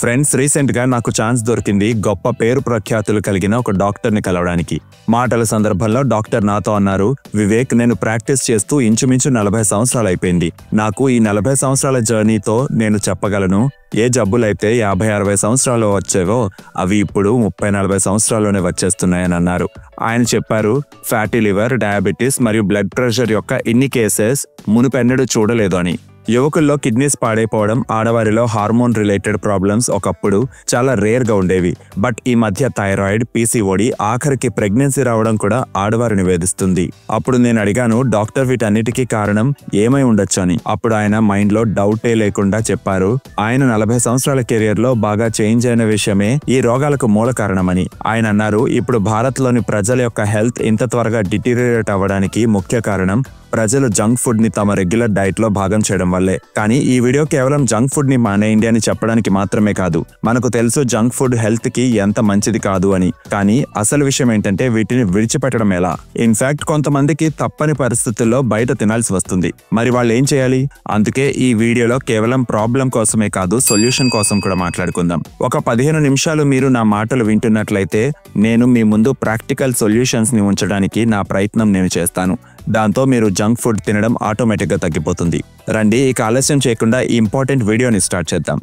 Friends, recent గా నాకు chance దొరికింది గొప్ప పేరు ప్రఖ్యాతులు కలిగిన ఒక డాక్టర్ ని కలవడానికి. మాటల సందర్భంలో డాక్టర్ నాతో అన్నారు, వివేక్, నేను ప్రాక్టీస్ చేస్తూ ఇంచుమించు 40 సంవత్సరాలు అయిపోయింది. నాకు ఈ 40 సంవత్సరాల జర్నీతో నేను చెప్పగలను, ఏ జబ్బులైతే 50-60 సంవత్సరాలు వచ్చేవో అవి ఇప్పుడు 30-40 సంవత్సరాల్లోనే వచ్చేస్తున్నాయని అన్నారు. ఆయన చెప్పారు, ఫ్యాటీ లివర్, డయాబెటీస్ మరియు బ్లడ్ ప్రెషర్ యొక్క ఇన్ని కేసెస్ మునుపెన్నడూ చూడలేదు అని. యువకుల్లో కిడ్నీస్ పాడైపోవడం, ఆడవారిలో హార్మోన్ రిలేటెడ్ ప్రాబ్లమ్స్ ఒకప్పుడు చాలా రేర్ గా ఉండేవి. బట్ ఈ మధ్య థైరాయిడ్, పీసీఓడి, ఆఖరికి ప్రెగ్నెన్సీ రావడం కూడా ఆడవారిని వేధిస్తుంది. అప్పుడు నేను అడిగాను, డాక్టర్ వీటన్నిటికీ కారణం ఏమై ఉండొచ్చు అని. అప్పుడు ఆయన మైండ్ లో డౌటే లేకుండా చెప్పారు, ఆయన 40 సంవత్సరాల కెరియర్ లో బాగా చేంజ్ అయిన విషయమే ఈ రోగాలకు మూల కారణమని. ఆయన అన్నారు, ఇప్పుడు భారత్ లోని ప్రజల యొక్క హెల్త్ ఇంత త్వరగా డిటీరియరేట్ అవ్వడానికి ముఖ్య కారణం ప్రజలు జంక్ ఫుడ్ ని తమ రెగ్యులర్ డైట్ లో భాగం చేయడం వల్లే. కానీ ఈ వీడియో కేవలం జంక్ ఫుడ్ ని మానేయండి అని చెప్పడానికి మాత్రమే కాదు. మనకు తెలుసు జంక్ ఫుడ్ హెల్త్ కి ఎంత మంచిది కాదు అని. కానీ అసలు విషయం ఏంటంటే వీటిని విడిచిపెట్టడం ఎలా. ఇన్ఫాక్ట్ కొంతమందికి తప్పని పరిస్థితుల్లో బయట తినాల్సి వస్తుంది. మరి వాళ్ళు ఏం చేయాలి? అందుకే ఈ వీడియోలో కేవలం ప్రాబ్లం కోసమే కాదు, సొల్యూషన్ కోసం కూడా మాట్లాడుకుందాం. ఒక 15 నిమిషాలు మీరు నా మాటలు వింటున్నట్లయితే నేను మీ ముందు ప్రాక్టికల్ సొల్యూషన్స్ ని ఉంచడానికి నా ప్రయత్నం నేను చేస్తాను. దాంతో మీరు జంక్ ఫుడ్ తినడం ఆటోమేటిక్ గా తగ్గిపోతుంది. రండి, ఇక ఆలస్యం చేయకుండా ఈ ఇంపార్టెంట్ వీడియోని స్టార్ట్ చేద్దాం.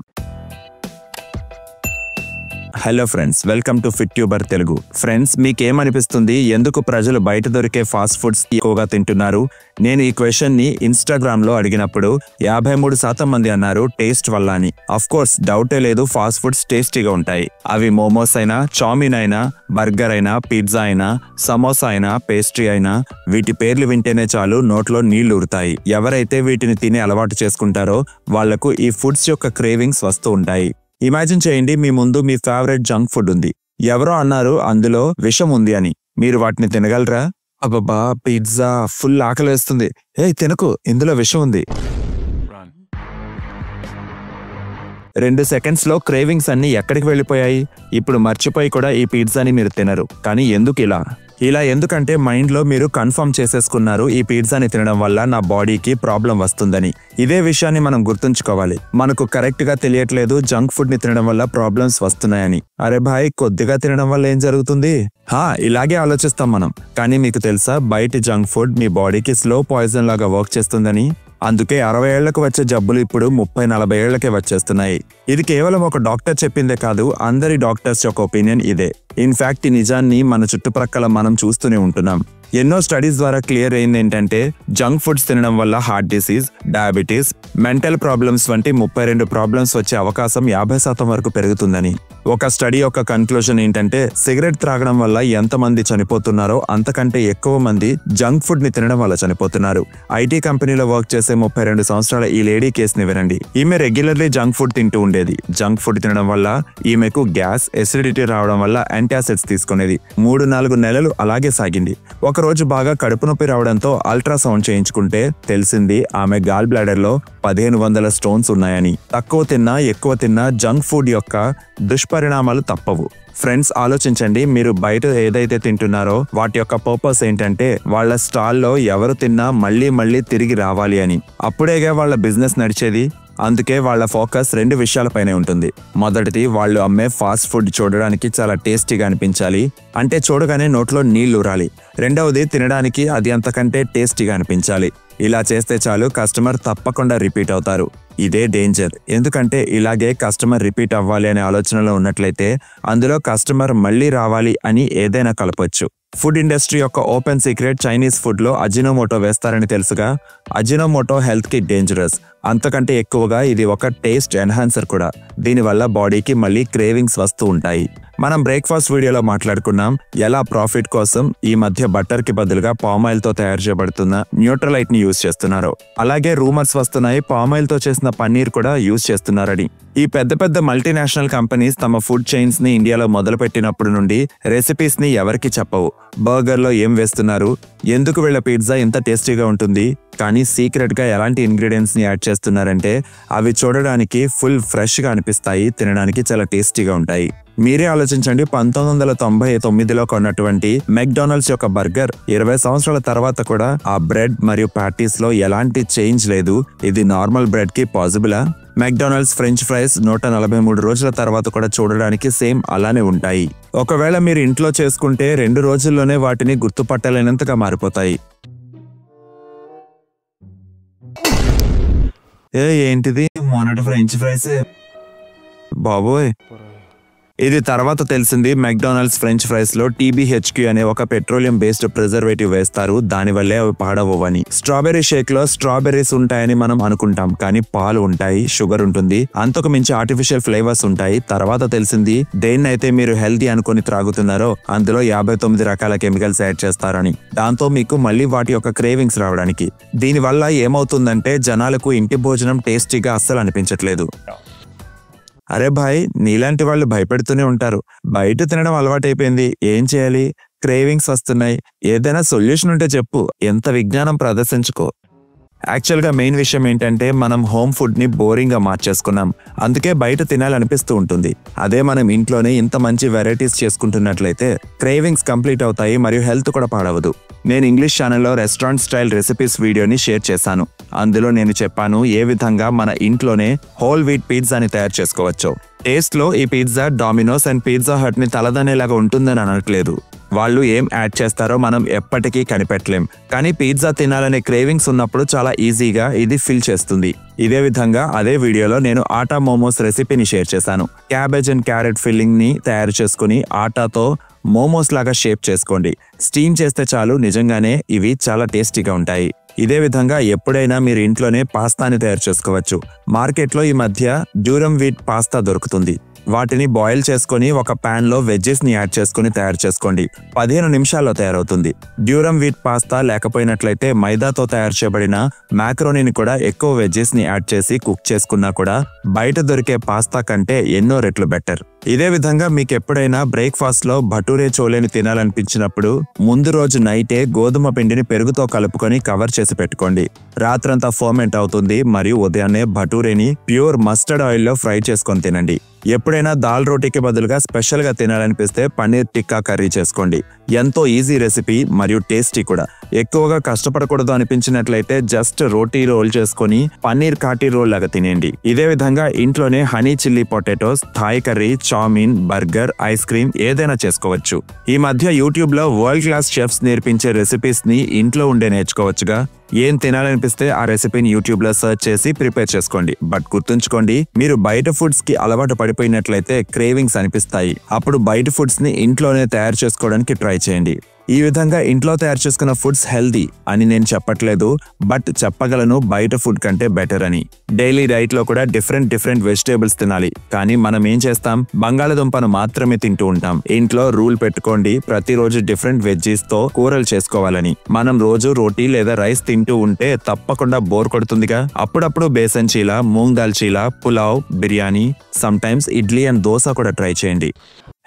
Hello friends, welcome to Fit Tuber Telugu. Friends, మీకేమనిపిస్తుంది, ఎందుకు ప్రజలు బయట దొరికే ఫాస్ట్ ఫుడ్స్ ఎక్కువగా తింటున్నారు? నేను ఈ క్వశ్చన్ ని ఇన్స్టాగ్రామ్ లో అడిగినప్పుడు 53% మంది అన్నారు టేస్ట్ వల్ల అని. అఫ్ కోర్స్ డౌటే లేదు, ఫాస్ట్ ఫుడ్స్ టేస్టీగా ఉంటాయి. అవి మోమోస్ అయినా, చామిన్ అయినా, బర్గర్ అయినా, పిజ్జా అయినా, సమోసా అయినా, పేస్ట్రీ అయినా, వీటి పేర్లు వింటేనే చాలు నోట్లో నీళ్లు ఊరుతాయి. ఎవరైతే వీటిని తినే అలవాటు చేసుకుంటారో వాళ్లకు ఈ ఫుడ్స్ యొక్క క్రేవింగ్స్ వస్తూ ఉంటాయి. ఇమాజిన్ చేయండి, మీ ముందు మీ ఫేవరెట్ జంక్ ఫుడ్ ఉంది. ఎవరో అన్నారు అందులో విషం ఉంది అని. మీరు వాటిని తినగలరా? అబ్బబ్బా, పిజ్జా, ఫుల్ ఆకలేస్తుంది, తినకు, ఇందులో విషం ఉంది. 2 సెకండ్స్ లో క్రేవింగ్స్ అన్ని ఎక్కడికి వెళ్ళిపోయాయి? ఇప్పుడు మర్చిపోయి కూడా ఈ పిజ్జాని మీరు తినరు. కానీ ఎందుకు ఇలా ఎందుకంటే మైండ్ లో మీరు కన్ఫర్మ్ చేసేసుకున్నారు, ఈ పిజ్జాని తినడం వల్ల నా బాడీకి ప్రాబ్లం వస్తుందని. ఇదే విషయాన్ని మనం గుర్తుంచుకోవాలి. మనకు కరెక్ట్ గా తెలియట్లేదు జంక్ ఫుడ్ ని తినడం వల్ల ప్రాబ్లమ్స్ వస్తున్నాయని. అరే భాయ్, కొద్దిగా తినడం వల్ల ఏం జరుగుతుంది? ఇలాగే ఆలోచిస్తాం మనం. కానీ మీకు తెలుసా, బయట జంక్ ఫుడ్ మీ బాడీకి స్లో పాయిజన్ లాగా వర్క్ చేస్తుందని. అందుకే 60 ఏళ్లకు వచ్చే జబ్బులు ఇప్పుడు 30-40 ఏళ్లకే వచ్చేస్తున్నాయి. ఇది కేవలం ఒక డాక్టర్ చెప్పిందే కాదు, అందరి డాక్టర్స్ యొక్క ఒపీనియన్ ఇదే. ఇన్ఫాక్ట్ ఈ నిజాన్ని మన చుట్టుప్రక్కల మనం చూస్తూనే ఉంటున్నాం. ఎన్నో స్టడీస్ ద్వారా క్లియర్ అయింది ఏంటంటే, జంక్ ఫుడ్స్ తినడం వల్ల heart disease, diabetes, mental problems వంటి 32 ప్రాబ్లమ్స్ వచ్చే అవకాశం 50% వరకు పెరుగుతుందని. ఒక స్టడీ యొక్క కన్క్లూజన్ ఏంటంటే, సిగరెట్ త్రాగడం వల్ల ఎంతమంది చనిపోతున్నారో అంతకంటే ఎక్కువ మంది జంక్ ఫుడ్ ని తినడం వల్ల చనిపోతున్నారు. ఐటీ కంపెనీలో వర్క్ చేసే 32 సంవత్సరాల ఈ లేడీ కేసుని వినండి. ఈమె రెగ్యులర్లీ జంక్ ఫుడ్ తింటూ ఉండేది. జంక్ ఫుడ్ తినడం వల్ల ఈమెకు గ్యాస్, ఎసిడిటీ రావడం వల్ల యాంటాసిడ్స్ తీసుకునేది. 3-4 నెలలు అలాగే సాగింది. ఒక రోజు బాగా కడుపు నొప్పి రావడంతో అల్ట్రాసౌండ్ చేయించుకుంటే తెలిసింది ఆమె గాల్ బ్లాడర్ లో 1500 స్టోన్స్ ఉన్నాయని. తక్కువ తిన్నా, ఎక్కువ తిన్నా జంక్ ఫుడ్ యొక్క దుష్పరిణామాలు తప్పవు. ఫ్రెండ్స్, ఆలోచించండి, మీరు బయట ఏదైతే తింటున్నారో వాటి యొక్క పర్పస్ ఏంటంటే, వాళ్ళ స్టాల్లో ఎవరు తిన్నా మళ్ళీ తిరిగి రావాలి అని. అప్పుడేగా వాళ్ళ బిజినెస్ నడిచేది. అందుకే వాళ్ళ ఫోకస్ 2 విషయాలపైనే ఉంటుంది. మొదటిది, వాళ్ళు అమ్మే ఫాస్ట్ ఫుడ్ చూడడానికి చాలా టేస్టీగా అనిపించాలి, అంటే చూడగానే నోట్లో నీళ్లు ఊరాలి. రెండవది, తినడానికి అది అంతకంటే టేస్టీగా అనిపించాలి. ఇలా చేస్తే చాలు, కస్టమర్ తప్పకుండా రిపీట్ అవుతారు. ఇదే డేంజర్. ఎందుకంటే ఇలాగే కస్టమర్ రిపీట్ అవ్వాలి అనే ఆలోచనలో ఉన్నట్లయితే అందులో కస్టమర్ మళ్ళీ రావాలి అని ఏదైనా కలపొచ్చు. ఫుడ్ ఇండస్ట్రీ యొక్క ఓపెన్ సీక్రెట్, చైనీస్ ఫుడ్ లో అజినోమోటో వేస్తారని తెలుసుగా. అజినోమోటో హెల్త్ కి డేంజరస్. అంతకంటే ఎక్కువగా ఇది ఒక టేస్ట్ ఎన్హాన్సర్ కూడా. దీనివల్ల బాడీకి మళ్ళీ క్రేవింగ్స్ వస్తూ ఉంటాయి. మనం బ్రేక్ఫాస్ట్ వీడియోలో మాట్లాడుకున్నాం ఎలా ప్రాఫిట్ కోసం ఈ మధ్య బటర్ కి బదులుగా పామాయిల్ తో తయారు చేయబడుతున్న న్యూట్రలైట్ ని యూజ్ చేస్తున్నారు. అలాగే రూమర్స్ వస్తున్నాయి పామాయిల్ తో చేసిన పన్నీర్ కూడా యూజ్ చేస్తున్నారని. ఈ పెద్ద మల్టీనేషనల్ కంపెనీస్ తమ ఫుడ్ చైన్స్ ని ఇండియాలో మొదలుపెట్టినప్పుడు నుండి రెసిపీస్ ని ఎవరికి చెప్పవు. బర్గర్ లో ఏం వేస్తున్నారు, ఎందుకు వీళ్ళ పిజ్జా ఇంత టేస్టీగా ఉంటుంది, కానీ సీక్రెట్ గా ఎలాంటి ఇంగ్రీడియంట్స్ ని యాడ్ చేస్తున్నారంటే అవి చూడడానికి ఫుల్ ఫ్రెష్ గా అనిపిస్తాయి, తినడానికి చాలా టేస్టీగా ఉంటాయి. మీరే ఆలోచించండి, 1999లో కొన్నటువంటి మెక్డానల్డ్స్ యొక్క బర్గర్ 20 సంవత్సరాల తర్వాత కూడా ఆ బ్రెడ్ మరియు ప్యాటీస్ లో ఎలాంటి చేంజ్ లేదు. ఇది నార్మల్ బ్రెడ్ కి పాసిబులా? మెక్డానల్డ్స్ ఫ్రెంచ్ ఫ్రైస్ 143 రోజుల తర్వాత కూడా చూడడానికి సేమ్ అలానే ఉంటాయి. ఒకవేళ మీరు ఇంట్లో చేసుకుంటే 2 రోజుల్లోనే వాటిని గుర్తుపట్టలేనంతగా మారిపోతాయి. ఏంటిది మొన్నటి ఫ్రెంచ్ ఫ్రైస్ బాబోయ్. ఇది తర్వాత తెలిసింది మెక్డానల్డ్స్ ఫ్రెంచ్ ఫ్రైస్ లో TBHQ అనే ఒక పెట్రోలియం బేస్డ్ ప్రిజర్వేటివ్ వేస్తారు, దానివల్లే అవి పాడవని. స్ట్రాబెర్రీ షేక్ లో స్ట్రాబెర్రీస్ ఉంటాయని మనం అనుకుంటాం, కానీ పాలు ఉంటాయి, షుగర్ ఉంటుంది, అంతకు మించి ఆర్టిఫిషియల్ ఫ్లేవర్స్ ఉంటాయి. తర్వాత తెలిసింది దేన్నైతే మీరు హెల్తీ అనుకుని త్రాగుతున్నారో అందులో 59 రకాల కెమికల్స్ యాడ్ చేస్తారని. దాంతో మీకు మళ్ళీ వాటి యొక్క క్రేవింగ్స్ రావడానికి. దీనివల్ల ఏమవుతుందంటే జనాలకు ఇంటి భోజనం టేస్టీగా అస్సలు అనిపించట్లేదు. అరే భాయ్, నీలాంటి వాళ్ళు భయపెడుతూనే ఉంటారు. బయట తినడం అలవాటైపోయింది, ఏం చేయాలి? క్రేవింగ్స్ వస్తున్నాయి, ఏదైనా సొల్యూషన్ ఉంటే చెప్పు. ఎంత విజ్ఞానం ప్రదర్శించుకో. యాక్చువల్గా మెయిన్ విషయం ఏంటంటే మనం హోమ్ ఫుడ్ని బోరింగ్గా మార్చేసుకున్నాం, అందుకే బయట తినాలనిపిస్తూ ఉంటుంది. అదే మనం ఇంట్లోనే ఇంత మంచి వెరైటీస్ చేసుకుంటున్నట్లయితే క్రేవింగ్స్ కంప్లీట్ అవుతాయి మరియు హెల్త్ కూడా పాడవదు. నేను ఇంగ్లీష్ ఛానల్లో రెస్టారెంట్ స్టైల్ రెసిపీస్ వీడియోని షేర్ చేశాను. అందులో నేను చెప్పాను ఏ విధంగా మన ఇంట్లోనే హోల్ వీట్ పిజ్జాని తయారు చేసుకోవచ్చో. టేస్ట్లో ఈ pizza Domino's and Pizza Hut ని తలదనేలాగా ఉంటుందని అనట్లేదు. వాళ్ళు ఏం యాడ్ చేస్తారో మనం ఎప్పటికీ కనిపెట్టలేం, కానీ పిజ్జా తినాలనే క్రేవింగ్స్ ఉన్నప్పుడు చాలా ఈజీగా ఇది ఫిల్ చేస్తుంది. ఇదే విధంగా అదే వీడియోలో నేను ఆటా మోమోస్ రెసిపీని షేర్ చేశాను. క్యాబేజ్ అండ్ క్యారెట్ ఫిల్లింగ్ ని తయారు చేసుకుని ఆటాతో మోమోస్ లాగా షేప్ చేసుకోండి. స్టీమ్ చేస్తే చాలు, నిజంగానే ఇవి చాలా టేస్టీగా ఉంటాయి. ఇదే విధంగా ఎప్పుడైనా మీరు ఇంట్లోనే పాస్తాని తయారు చేసుకోవచ్చు. మార్కెట్లో ఈ మధ్య డ్యూరమ్ వీట్ పాస్తా దొరుకుతుంది. వాటిని బాయిల్ చేసుకుని ఒక ప్యాన్ లో వెజ్జెస్ ని యాడ్ చేసుకుని తయారు చేసుకోండి. 15 నిమిషాల్లో తయారవుతుంది. డ్యూరమ్ వీట్ పాస్తా లేకపోయినట్లయితే మైదాతో తయారు చేయబడిన మ్యాక్రోనీని కూడా ఎక్కువ వెజ్జెస్ ని యాడ్ చేసి కుక్ చేసుకున్నా కూడా బయట దొరికే పాస్తా కంటే ఎన్నో రెట్లు బెటర్. ఇదే విధంగా మీకు ఎప్పుడైనా బ్రేక్ఫాస్ట్ లో భటూరే చోలేని తినాలనిపించినప్పుడు ముందు రోజు నైటే గోధుమ పిండిని పెరుగుతో కలుపుకొని కవర్ చేసి పెట్టుకోండి. రాత్రంతా ఫర్మెంట్ అవుతుంది మరియు ఉదయాన్నే భటూరేని ప్యూర్ మస్టర్డ్ ఆయిల్ లో ఫ్రై చేసుకొని తినండి. ఎప్పుడైనా దాల్ రోటీకి బదులుగా స్పెషల్ గా తినాలనిపిస్తే పన్నీర్ టిక్కా కర్రీ చేసుకోండి. ఎంతో ఈజీ రెసిపీ మరియు టేస్టీ కూడా. ఎక్కువగా కష్టపడకూడదు అనిపించినట్లయితే జస్ట్ రోటీ రోల్ చేసుకుని పన్నీర్ కాటీ రోల్ లాగా తినేయండి. ఇదే విధంగా ఇంట్లోనే honey chilli potatoes, Thai curry, chowmein, burger, ice cream ఏదైనా చేసుకోవచ్చు. ఈ మధ్య యూట్యూబ్ లో వరల్డ్ క్లాస్ షెఫ్స్ నేర్పించే రెసిపీస్ ని ఇంట్లో ఉండే నేర్చుకోవచ్చుగా. ఏం తినాలనిపిస్తే ఆ రెసిపీని యూట్యూబ్ లో సర్చ్ చేసి ప్రిపేర్ చేసుకోండి. బట్ గుర్తుంచుకోండి, మీరు బయట ఫుడ్స్ కి అలవాటు పడిపోయినట్లయితే క్రేవింగ్స్ అనిపిస్తాయి. అప్పుడు బయట ఫుడ్స్ ని ఇంట్లోనే తయారు చేసుకోవడానికి ట్రై చేయండి. ఈ విధంగా ఇంట్లో తయారు చేసుకున్న ఫుడ్స్ హెల్దీ అని నేను చెప్పట్లేదు, బట్ చెప్పగలను బయట ఫుడ్ కంటే బెటర్ అని. డైలీ డైట్ లో కూడా డిఫరెంట్ వెజిటేబుల్స్ తినాలి, కానీ మనం ఏం చేస్తాం, బంగాళదుంపను మాత్రమే తింటూ ఉంటాం. ఇంట్లో రూల్ పెట్టుకోండి, ప్రతిరోజు డిఫరెంట్ వెజ్జీస్ తో కూరలు చేసుకోవాలని. మనం రోజు రోటీ లేదా రైస్ తింటూ ఉంటే తప్పకుండా బోర్ కొడుతుందిగా. అప్పుడప్పుడు besan cheela, moong dal cheela, pulao, biryani, some times idli and dosa కూడా ట్రై చేయండి.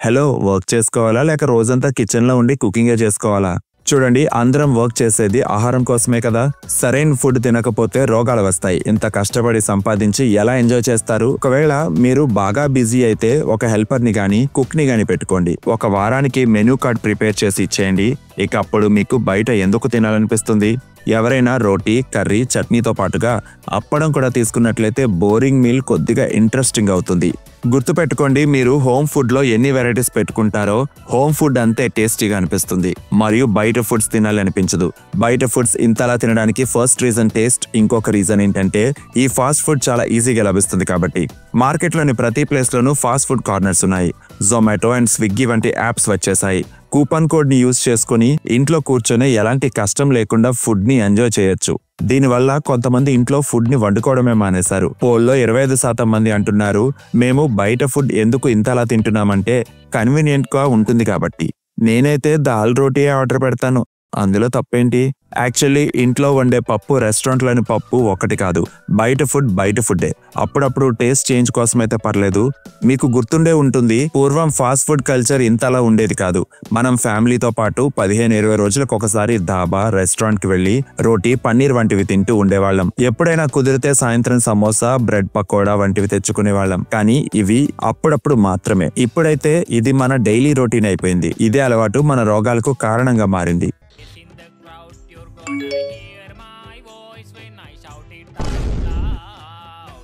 హలో, వర్క్ చేసుకోవాలా లేక రోజంతా కిచెన్ లో ఉండి కుకింగే చేసుకోవాలా? చూడండి, అందరం వర్క్ చేసేది ఆహారం కోసమే కదా. సరైన ఫుడ్ తినకపోతే రోగాలు వస్తాయి. ఇంత కష్టపడి సంపాదించి ఎలా ఎంజాయ్ చేస్తారు? ఒకవేళ మీరు బాగా బిజీ అయితే ఒక హెల్పర్ ని గానీ కుక్ ని గానీ పెట్టుకోండి. ఒక వారానికి మెనూ కార్డ్ ప్రిపేర్ చేసి ఇచ్చేయండి. ఇక అప్పుడు మీకు బయట ఎందుకు తినాలనిపిస్తుంది? ఎవరైనా రోటీ, కర్రీ, చట్నీతో పాటుగా అప్పడం కూడా తీసుకున్నట్లయితే బోరింగ్ మీల్ కొద్దిగా ఇంట్రెస్టింగ్ అవుతుంది. గుర్తుపెట్టుకోండి, మీరు హోమ్ ఫుడ్ లో ఎన్ని వెరైటీస్ పెట్టుకుంటారో హోమ్ ఫుడ్ అంతే టేస్టీగా అనిపిస్తుంది మరియు బయట ఫుడ్స్ తినాలి అనిపించదు. బయట ఫుడ్స్ ఇంతలా తినడానికి ఫస్ట్ రీజన్ టేస్ట్, ఇంకొక రీజన్ ఏంటంటే ఈ ఫాస్ట్ ఫుడ్ చాలా ఈజీగా లభిస్తుంది కాబట్టి. మార్కెట్లోని ప్రతి ప్లేస్ లోనూ ఫాస్ట్ ఫుడ్ కార్నర్స్ ఉన్నాయి. జొమాటో అండ్ స్విగ్గీ వంటి యాప్స్ వచ్చేసాయి. కూపన్ కోడ్ ని యూజ్ చేసుకుని ఇంట్లో కూర్చొని ఎలాంటి కష్టం లేకుండా ఫుడ్ ని ఎంజాయ్ చేయొచ్చు. దీనివల్ల కొంతమంది ఇంట్లో ఫుడ్ ని వండుకోవడమే మానేశారు. పోల్లో 25% మంది అంటున్నారు, మేము బయట ఫుడ్ ఎందుకు ఇంతలా తింటున్నామంటే కన్వీనియంట్ గా ఉంటుంది కాబట్టి. నేనైతే దాల్ రోటీ ఆర్డర్ పెడతాను, అందులో తప్పేంటి? యాక్చువల్లీ ఇంట్లో వండే పప్పు రెస్టారెంట్లోని పప్పు ఒకటి కాదు. బయట ఫుడ్డే. అప్పుడప్పుడు టేస్ట్ చేంజ్ కోసం అయితే పర్లేదు. మీకు గుర్తుండే ఉంటుంది, పూర్వం ఫాస్ట్ ఫుడ్ కల్చర్ ఇంతలా ఉండేది కాదు. మనం ఫ్యామిలీతో పాటు 15-20 రోజులకు ఒకసారి ధాబా, రెస్టారెంట్ కి వెళ్లి రోటీ, పన్నీర్ వంటివి తింటూ ఉండేవాళ్ళం. ఎప్పుడైనా కుదిరితే సాయంత్రం సమోసా, బ్రెడ్ పకోడా వంటివి తెచ్చుకునే వాళ్ళం. కానీ ఇవి అప్పుడప్పుడు మాత్రమే. ఇప్పుడైతే ఇది మన డైలీ రొటీన్ అయిపోయింది. ఇదే అలవాటు మన రోగాలకు కారణంగా మారింది. Hear my voice when I shout it out loud.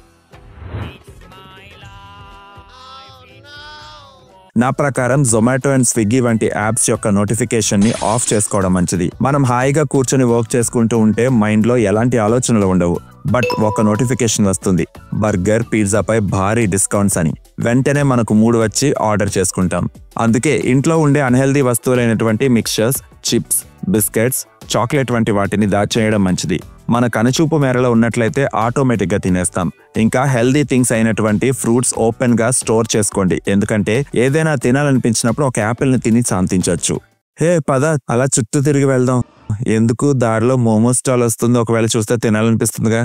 నా ప్రకారం జొమాటో అండ్ స్విగ్గీ వంటి యాప్స్ యొక్క నోటిఫికేషన్ ని ఆఫ్ చేసుకోవడం మంచిది. మనం హాయిగా కూర్చొని వర్క్ చేసుకుంటూ ఉంటే మైండ్ లో ఎలాంటి ఆలోచనలు ఉండవు. బట్ ఒక నోటిఫికేషన్ వస్తుంది, బర్గర్ పిజ్జాపై భారీ డిస్కౌంట్స్ అని. వెంటనే మనకు మూడు వచ్చి ఆర్డర్ చేసుకుంటాం. అందుకే ఇంట్లో ఉండే అన్హెల్దీ వస్తువులైనటువంటి మిక్చర్స్, చిప్స్, బిస్కెట్స్, చాక్లెట్ వంటి వాటిని దాచేయడం మంచిది. మన కనుచూపు మేరలో ఉన్నట్లయితే ఆటోమేటిక్గా తినేస్తాం. ఇంకా హెల్దీ థింగ్స్ అయినటువంటి ఫ్రూట్స్ ఓపెన్ గా స్టోర్ చేసుకోండి. ఎందుకంటే ఏదైనా తినాలనిపించినప్పుడు ఒక యాపిల్ని తిని శాంతించవచ్చు. హే పద అలా చుట్టూ తిరిగి వెళ్దాం. ఎందుకు దారిలో మోమోస్ స్టాల్ వస్తుంది, ఒకవేళ చూస్తే తినాలనిపిస్తుందిగా.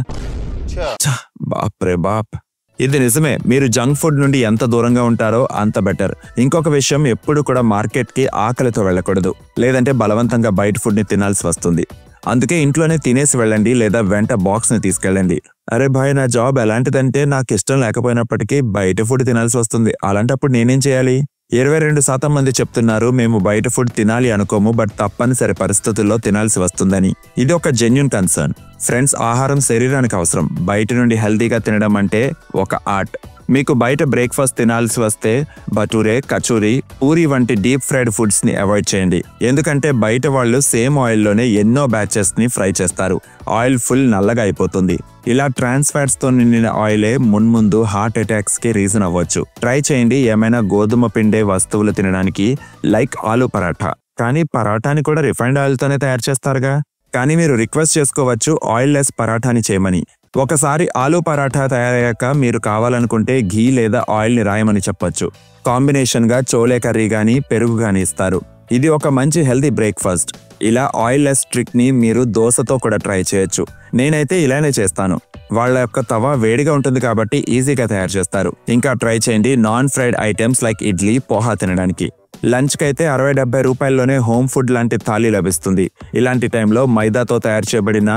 బాప్రే బాప్, ఇది నిజమే. మీరు జంక్ ఫుడ్ నుండి ఎంత దూరంగా ఉంటారో అంత బెటర్. ఇంకొక విషయం, ఎప్పుడు కూడా మార్కెట్ కి ఆకలితో వెళ్ళకూడదు, లేదంటే బలవంతంగా బయట ఫుడ్ ని తినాల్సి వస్తుంది. అందుకే ఇంట్లోనే తినేసి వెళ్ళండి, లేదా వెంట బాక్స్ ని తీసుకెళ్ళండి. అరే భాయ్, నా జాబ్ ఎలాంటిదంటే నాకు ఇష్టం లేకపోయినప్పటికీ బయట ఫుడ్ తినాల్సి వస్తుంది. అలాంటప్పుడు నేనేం చేయాలి? 22% మంది చెప్తున్నారు మేము బయట ఫుడ్ తినాలి అనుకోము, బట్ తప్పనిసరి పరిస్థితుల్లో తినాల్సి వస్తుందని. ఇది ఒక జెన్యూన్ కన్సర్న్. ఫ్రెండ్స్, ఆహారం శరీరానికి అవసరం. బయట నుండి హెల్తీగా తినడం అంటే ఒక ఆర్ట్. మీకు బయట బ్రేక్ఫాస్ట్ తినాల్సి వస్తే భటూరే, కచోరీ, పూరి వంటి డీప్ ఫ్రైడ్ ఫుడ్స్ ని అవాయిడ్ చేయండి. ఎందుకంటే బయట వాళ్ళు సేమ్ ఆయిల్లోనే ఎన్నో బ్యాచెస్ ని ఫ్రై చేస్తారు. ఆయిల్ ఫుల్ నల్లగా అయిపోతుంది. ఇలా ట్రాన్స్ ఫ్యాట్స్ తో నిండిన ఆయిలే మున్ముందు హార్ట్ అటాక్స్ కి రీజన్ అవ్వచ్చు. ట్రై చేయండి ఏమైనా గోధుమ పిండే వస్తువులు తినడానికి, లైక్ ఆలు పరాఠా. కానీ పరాఠాని కూడా రిఫైన్డ్ ఆయిల్ తోనే తయారు చేస్తారుగా. కానీ మీరు రిక్వెస్ట్ చేసుకోవచ్చు ఆయిల్ లెస్ పరాఠాని చేయమని. ఒకసారి ఆలు పరాఠా తయారయ్యాక మీరు కావాలనుకుంటే ఘీ లేదా ఆయిల్ ని రాయమని చెప్పొచ్చు. కాంబినేషన్ గా చోలే కర్రీ గానీ పెరుగు గానీ ఇస్తారు. ఇది ఒక మంచి హెల్తీ బ్రేక్ఫాస్ట్. ఇలా ఆయిల్ లెస్ ట్రిక్ ని మీరు దోశతో కూడా ట్రై చేయొచ్చు. నేనైతే ఇలానే చేస్తాను. వాళ్ళ యొక్క తవా వేడిగా ఉంటుంది కాబట్టి ఈజీగా తయారు చేస్తారు. ఇంకా ట్రై చేయండి non fried items like idli, poha తినడానికి. లంచ్ కైతే 60-70 రూపాయల్లోనే హోమ్ ఫుడ్ లాంటి థాలీ లభిస్తుంది. ఇలాంటి టైంలో మైదాతో తయారు చేయబడిన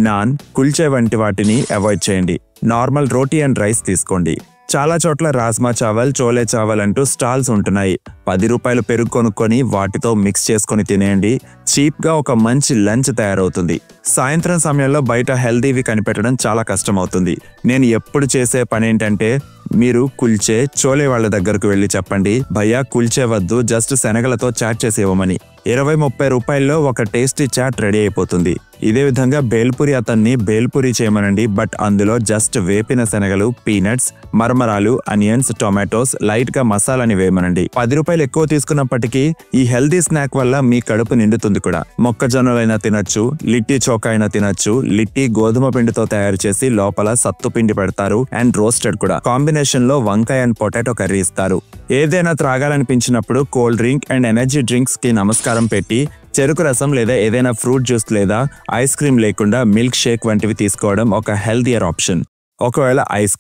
నాన్, కుల్చే వంటి వాటిని అవాయిడ్ చేయండి. నార్మల్ రోటీ అండ్ రైస్ తీసుకోండి. చాలా చోట్ల రాజ్మా చావల్, చోలే చావల్ అంటూ స్టాల్స్ ఉంటున్నాయి. 10 రూపాయలు పెరుగు కొనుక్కొని వాటితో మిక్స్ చేసుకొని తినేయండి. చీప్ గా ఒక మంచి లంచ్ తయారవుతుంది. సాయంత్రం సమయంలో బయట హెల్దీవి కనిపెట్టడం చాలా కష్టం అవుతుంది. నేను ఎప్పుడు చేసే పని ఏంటంటే, మీరు కుల్చే, చోలే వాళ్ళ దగ్గరకు వెళ్ళి చెప్పండి, భయ్యా కుల్చే వద్దు, జస్ట్ శనగలతో చాట్ చేసి ఇవ్వమని. 20-30 రూపాయల్లో ఒక టేస్టీ చాట్ రెడీ అయిపోతుంది. ఇదే విధంగా బేల్పూరి అతన్ని బేల్పూరి చేయమనండి, బట్ అందులో జస్ట్ వేపిన శనగలు, పీనట్స్, మరమరాలు, అనియన్స్, టొమాటోస్, లైట్ గా మసాలాని వేయమనండి. 10 రూపాయలు ఎక్కువ తీసుకున్నప్పటికీ ఈ హెల్దీ స్నాక్ వల్ల మీ కడుపు నిండుతుంది కూడా. మొక్కజొన్నలైనా తినొచ్చు, లిట్టి చోకా అయినా తినొచ్చు. లిట్టి గోధుమ పిండితో తయారు చేసి లోపల సత్తు పిండి పెడతారు అండ్ రోస్టెడ్ కూడా. కాంబినేషన్ లో వంకాయ అండ్ పొటాటో కర్రీ ఇస్తారు. ఏదైనా త్రాగాలనిపించినప్పుడు cold drink and energy drinks కి నమస్కారం పెట్టి చెరుకు రసం లేదా ఏదైనా ఫ్రూట్ జ్యూస్ లేదా ఐస్ క్రీమ్ లేకుండా మిల్క్ షేక్ వంటివి తీసుకోవడం ఒక హెల్దియర్ ఆప్షన్. ఒకవేళ ఐస్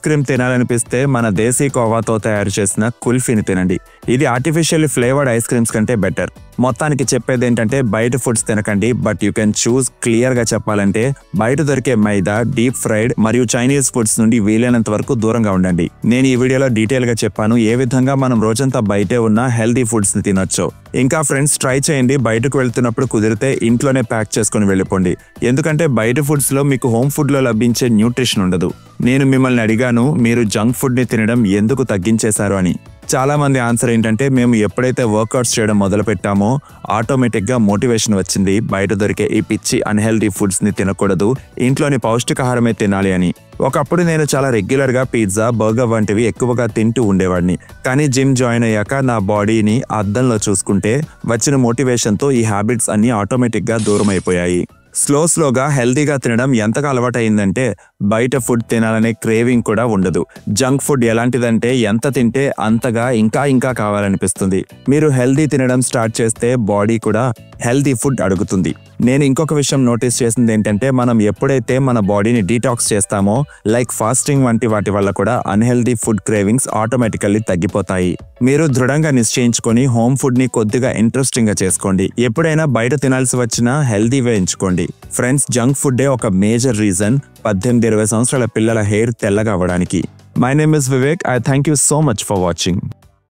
క్రీమ్ తినాలనిపిస్తే మన దేశీ కోవాతో తయారు చేసిన కుల్ఫీని తినండి. ఇది ఆర్టిఫిషియల్లీ ఫ్లేవర్డ్ ఐస్ క్రీమ్స్ కంటే బెటర్. మొత్తానికి చెప్పేది ఏంటంటే బయట ఫుడ్స్ తినకండి, but you can choose. Clear గా చెప్పాలంటే బయట దొరికే మైదా, డీప్ ఫ్రైడ్ మరియు చైనీస్ ఫుడ్స్ నుండి వీలైనంత వరకు దూరంగా ఉండండి. నేను ఈ వీడియోలో డీటెయిల్ గా చెప్పాను ఏ విధంగా మనం రోజంతా బయటే ఉన్న హెల్దీ ఫుడ్స్ ని తినొచ్చు. ఇంకా ఫ్రెండ్స్, ట్రై చేయండి. బయటకు వెళ్తున్నప్పుడు కుదిరితే ఇంట్లోనే ప్యాక్ చేసుకుని వెళ్ళిపోండి. ఎందుకంటే బయట ఫుడ్స్ లో మీకు హోమ్ ఫుడ్ లో లభించే న్యూట్రిషన్ ఉండదు. నేను మిమ్మల్ని అడిగాను, మీరు జంక్ ఫుడ్ ని తినడం ఎందుకు తగ్గించేశారు అని. చాలా మంది ఆన్సర్ ఏంటంటే, మేము ఎప్పుడైతే వర్కౌట్స్ చేయడం మొదలు పెట్టామో ఆటోమేటిక్ గా మోటివేషన్ వచ్చింది. బయట దొరికే ఈ పిచ్చి అన్హెల్దీ ఫుడ్స్ ని తినకూడదు, ఇంట్లోని పౌష్టికాహారమే తినాలి అని. ఒకప్పుడు నేను చాలా రెగ్యులర్ గా పిజ్జా, బర్గర్ వంటివి ఎక్కువగా తింటూ ఉండేవాడిని. కానీ జిమ్ జాయిన్ అయ్యాక నా బాడీని అద్దంలో చూసుకుంటే వచ్చిన మోటివేషన్ తో ఈ హ్యాబిట్స్ అన్ని ఆటోమేటిక్ గా దూరం అయిపోయాయి. స్లోగా హెల్తీగా తినడం ఎంతగా అలవాటైందంటే బయట ఫుడ్ తినాలనే క్రేవింగ్ కూడా ఉండదు. జంక్ ఫుడ్ ఎలాంటిదంటే ఎంత తింటే అంతగా ఇంకా కావాలనిపిస్తుంది. మీరు హెల్తీ తినడం స్టార్ట్ చేస్తే బాడీ కూడా హెల్తీ ఫుడ్ అడుగుతుంది. నేను ఇంకొక విషయం నోటీస్ చేసింది ఏంటంటే, మనం ఎప్పుడైతే మన బాడీని డీటాక్స్ చేస్తామో లైక్ ఫాస్టింగ్ వంటి వాటి వల్ల కూడా అన్హెల్దీ ఫుడ్ క్రేవింగ్స్ ఆటోమేటికల్లీ తగ్గిపోతాయి. మీరు దృఢంగా నిశ్చయించుకొని హోమ్ ఫుడ్ ని కొద్దిగా ఇంట్రెస్టింగ్ గా చేసుకోండి. ఎప్పుడైనా బయట తినాల్సి వచ్చినా హెల్దీవే ఎంచుకోండి. ఫ్రెండ్స్, జంక్ ఫుడ్డే ఒక మేజర్ రీజన్ 18-20 సంవత్సరాల పిల్లల హెయిర్ తెల్లగా అవ్వడానికి. My name is Vivek. I thank you so much for watching.